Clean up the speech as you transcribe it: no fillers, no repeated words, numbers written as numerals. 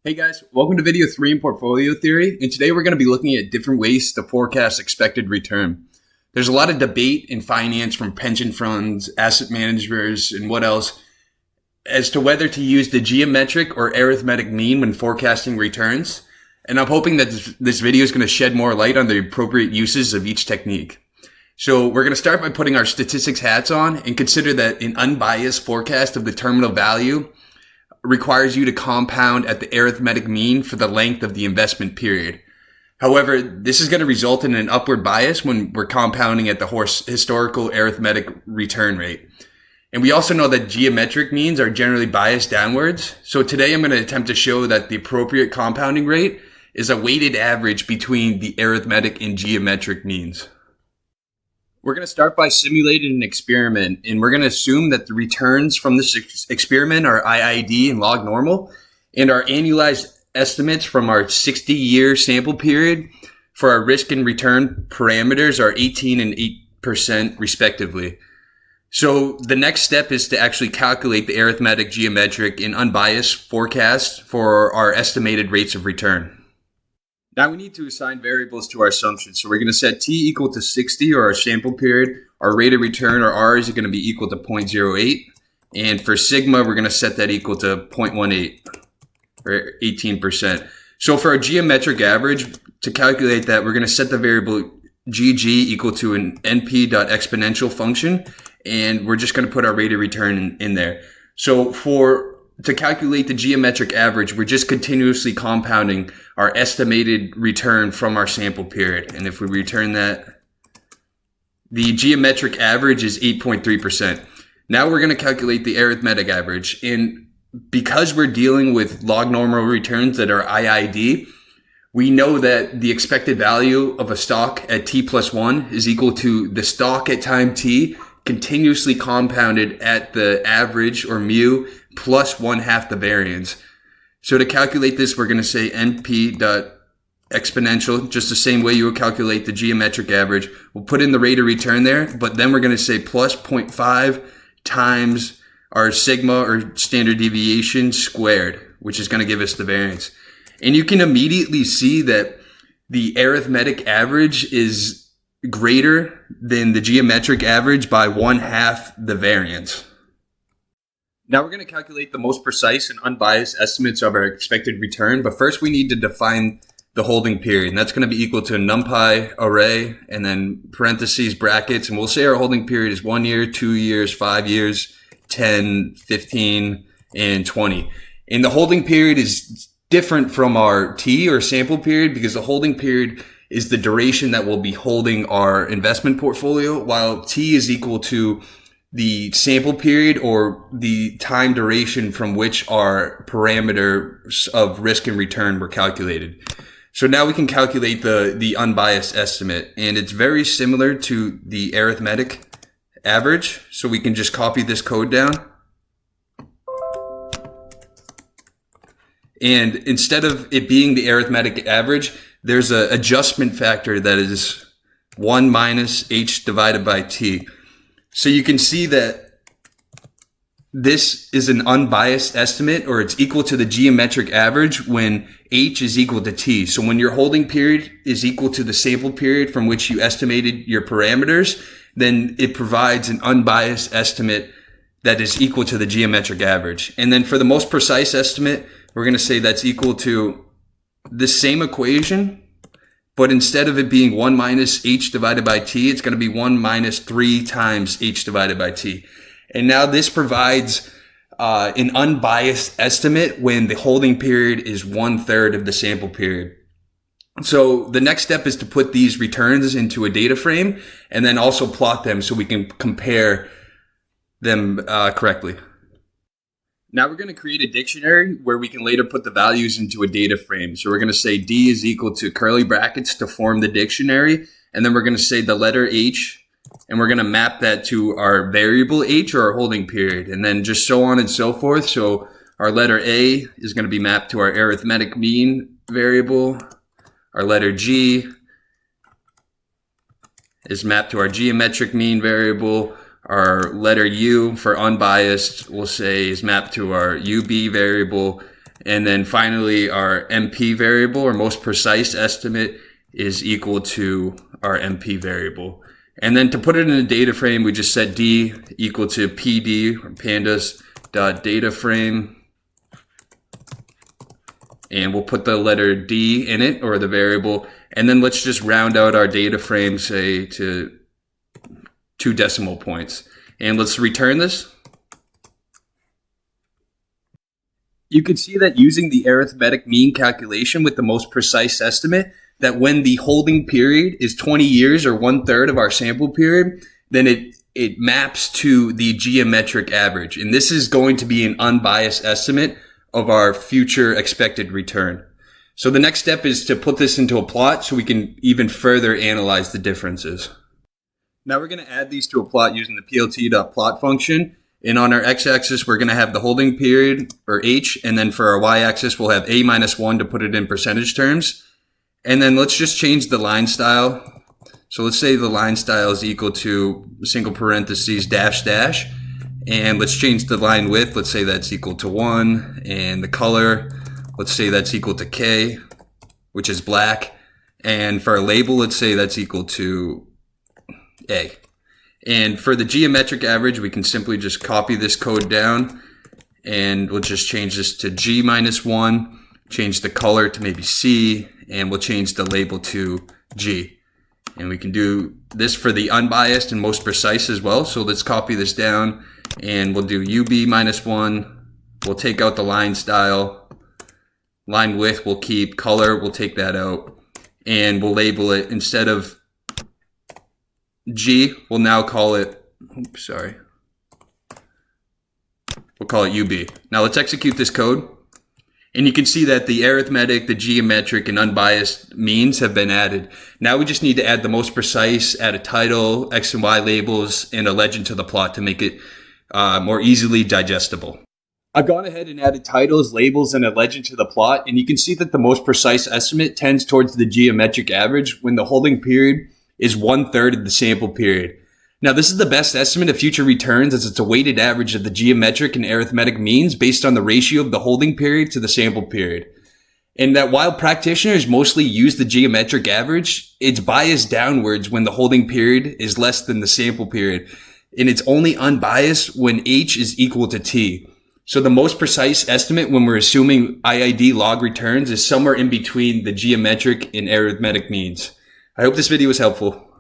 Hey guys, welcome to video 3 in portfolio theory, and today we're going to be looking at different ways to forecast expected return. There's a lot of debate in finance from pension funds, asset managers, and what else as to whether to use the geometric or arithmetic mean when forecasting returns, and I'm hoping that this video is going to shed more light on the appropriate uses of each technique. So we're going to start by putting our statistics hats on and consider that an unbiased forecast of the terminal value requires you to compound at the arithmetic mean for the length of the investment period. However, this is going to result in an upward bias when we're compounding at the historical arithmetic return rate. And we also know that geometric means are generally biased downwards. So today I'm going to attempt to show that the appropriate compounding rate is a weighted average between the arithmetic and geometric means. We're going to start by simulating an experiment, and we're going to assume that the returns from this experiment are IID and log normal, and our annualized estimates from our 60-year sample period for our risk and return parameters are 18 and 8% respectively. So the next step is to actually calculate the arithmetic, geometric, and unbiased forecast for our estimated rates of return. Now we need to assign variables to our assumptions. So we're going to set t equal to 60 or our sample period. Our rate of return or r is going to be equal to 0.08. And for sigma, we're going to set that equal to 0.18 or 18%. So for our geometric average, to calculate that, we're going to set the variable gg equal to an np.exponential function. And we're just going to put our rate of return in there. So to calculate the geometric average, we're just continuously compounding our estimated return from our sample period. And if we return that, the geometric average is 8.3%. Now we're going to calculate the arithmetic average. And because we're dealing with log normal returns that are IID, we know that the expected value of a stock at t plus 1 is equal to the stock at time t continuously compounded at the average or mu plus 1/2 the variance. So to calculate this, we're going to say np.exponential, just the same way you would calculate the geometric average. We'll put in the rate of return there, but then we're going to say plus 0.5 times our sigma or standard deviation squared, which is going to give us the variance. And you can immediately see that the arithmetic average is greater than the geometric average by 1/2 the variance. Now we're going to calculate the most precise and unbiased estimates of our expected return, but first we need to define the holding period, and that's going to be equal to a NumPy array and then parentheses, brackets, and we'll say our holding period is 1 year, 2 years, 5 years, 10, 15, and 20. And the holding period is different from our T or sample period because the holding period is the duration that we'll be holding our investment portfolio, while T is equal to the sample period or the time duration from which our parameters of risk and return were calculated. So now we can calculate the unbiased estimate, and it's very similar to the arithmetic average. So we can just copy this code down. And instead of it being the arithmetic average, there's an adjustment factor that is 1 minus h divided by t. So you can see that this is an unbiased estimate, or it's equal to the geometric average when h is equal to t. So when your holding period is equal to the sample period from which you estimated your parameters, then it provides an unbiased estimate that is equal to the geometric average. And then for the most precise estimate, we're going to say that's equal to the same equation, but instead of it being 1 minus h divided by t, it's going to be 1 minus 3 times h divided by t. And now this provides an unbiased estimate when the holding period is 1/3 of the sample period. So the next step is to put these returns into a data frame and then also plot them so we can compare them correctly. Now we're going to create a dictionary where we can later put the values into a data frame. So we're going to say D is equal to curly brackets to form the dictionary. And then we're going to say the letter H, and we're going to map that to our variable H or our holding period. And then just so on and so forth. So our letter A is going to be mapped to our arithmetic mean variable. Our letter G is mapped to our geometric mean variable. Our letter U for unbiased, we'll say, is mapped to our UB variable. And then finally, our MP variable, or most precise estimate, is equal to our MP variable. And then to put it in a data frame, we just set D equal to PD, or pandas dot data frame. And we'll put the letter D in it, or the variable. And then let's just round out our data frame, say, to 2 decimal points. And let's return this. You can see that using the arithmetic mean calculation with the most precise estimate, that when the holding period is 20 years or 1/3 of our sample period, then it maps to the geometric average. And this is going to be an unbiased estimate of our future expected return. So the next step is to put this into a plot so we can even further analyze the differences. Now we're going to add these to a plot using the plt.plot function. And on our x-axis, we're going to have the holding period, or h, and then for our y-axis, we'll have a minus 1 to put it in percentage terms. And then let's just change the line style. So let's say the line style is equal to single parentheses dash dash. And let's change the line width. Let's say that's equal to 1. And the color, let's say that's equal to K, which is black. And for our label, let's say that's equal to A. And for the geometric average, we can simply just copy this code down. And we'll just change this to G minus 1. Change the color to maybe C. And we'll change the label to G. And we can do this for the unbiased and most precise as well. So let's copy this down. And we'll do UB minus 1. We'll take out the line style. Line width we'll keep. Color, we'll take that out. And we'll label it, instead of G, we'll now call it, we'll call it UB. Now let's execute this code. And you can see that the arithmetic, the geometric, and unbiased means have been added. Now we just need to add the most precise, add a title, X and Y labels, and a legend to the plot to make it more easily digestible. I've gone ahead and added titles, labels, and a legend to the plot, and you can see that the most precise estimate tends towards the geometric average when the holding period is 1/3 of the sample period. Now, this is the best estimate of future returns, as it's a weighted average of the geometric and arithmetic means based on the ratio of the holding period to the sample period. And that while practitioners mostly use the geometric average, it's biased downwards when the holding period is less than the sample period. And it's only unbiased when H is equal to T. So the most precise estimate when we're assuming IID log returns is somewhere in between the geometric and arithmetic means. I hope this video was helpful.